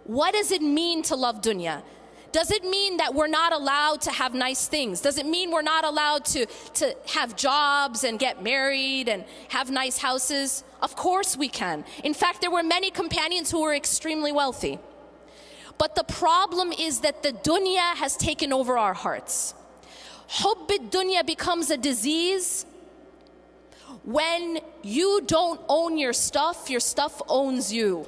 What does it mean to love dunya? Does it mean that we're not allowed to have nice things? Does it mean we're not allowed to have jobs and get married and have nice houses? Of course we can. In fact, there were many companions who were extremely wealthy. But the problem is that the dunya has taken over our hearts. Hubb ad-dunya becomes a disease when you don't own your stuff owns you.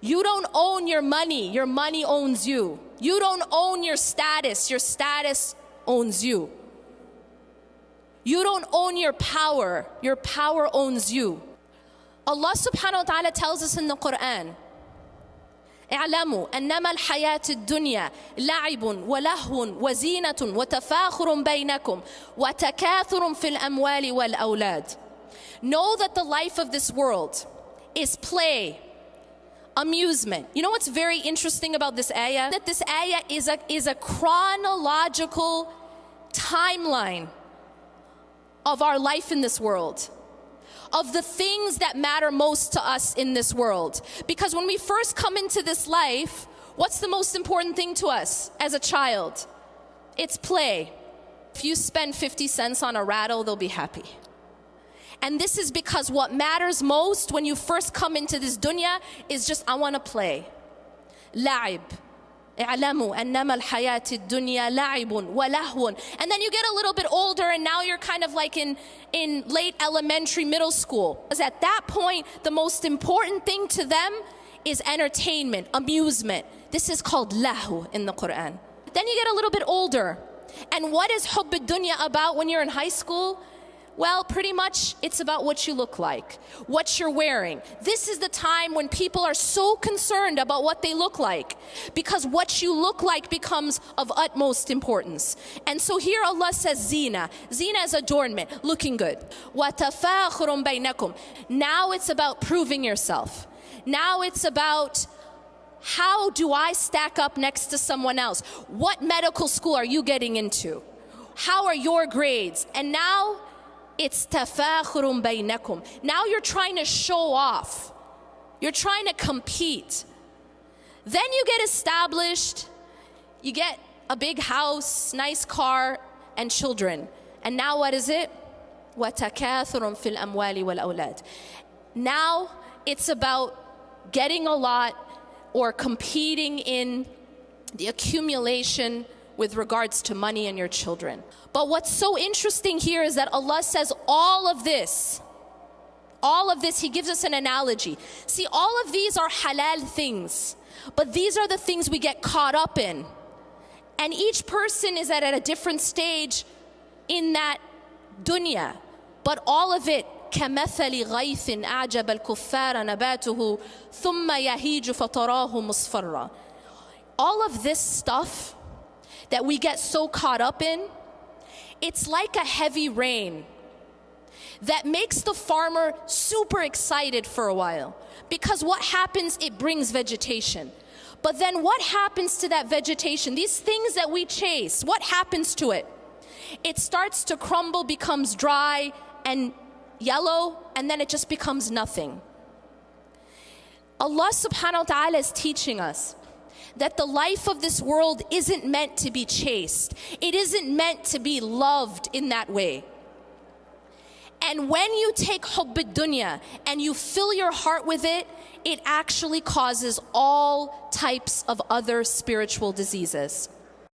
You don't own your money owns you. You don't own your status owns you. You don't own your power owns you. Allah subhanahu wa ta'ala tells us in the Quran, اعلموا أنما الحياة الدنيا لعب ولهو وزينة وتفاخر بينكم وتكاثر في الأموال والأولاد. Know that the life of this world is play, amusement. You know what's very interesting about this ayah? That this ayah is a chronological timeline of our life in this world, of the things that matter most to us in this world. Because when we first come into this life, what's the most important thing to us as a child? It's play. If you spend 50 cents on a rattle, they'll be happy. And this is because what matters most when you first come into this dunya is just, I want to play. لعب. اعلموا أنما الحياة الدنيا لعب ولهو. And then you get a little bit older and now you're kind of like in late elementary, middle school. Because at that point, the most important thing to them is entertainment, amusement. This is called lahu in the Quran. Then you get a little bit older. And what is hubb ad-dunya about when you're in high school? Well, pretty much it's about what you look like, what you're wearing. This is the time when people are so concerned about what they look like, because what you look like becomes of utmost importance. And so here Allah says zina. Zina is adornment, looking good. وَتَفَاخُرٌ بَيْنَكُمْ. Now it's about proving yourself. Now it's about, how do I stack up next to someone else? What medical school are you getting into? How are your grades? And now it's tafakhurun baynakum. Now you're trying to show off. You're trying to compete. Then you get established. You get a big house, nice car, and children. And now what is it? وَتَكَاثُرٌ فِي الْأَمْوَالِ وَالْأَوْلَادِ. Now it's about getting a lot or competing in the accumulation with regards to money and your children. But what's so interesting here is that Allah says all of this, He gives us an analogy. See, all of these are halal things, but these are the things we get caught up in. And each person is at a different stage in that dunya. But all of it, كَمَثَلِ غَيْثٍ أَعْجَبَ الْكُفَّارَ نَبَاتُهُ ثُمَّ يَهِيجُ فَتَرَاهُ مُصْفَرًّا. All of this stuff that we get so caught up in, it's like a heavy rain that makes the farmer super excited for a while. Because what happens? It brings vegetation. But then what happens to that vegetation? These things that we chase, what happens to it? It starts to crumble, becomes dry and yellow, and then it just becomes nothing. Allah subhanahu wa ta'ala is teaching us that the life of this world isn't meant to be chased. It isn't meant to be loved in that way. And when you take hubb ad-dunya and you fill your heart with it, it actually causes all types of other spiritual diseases.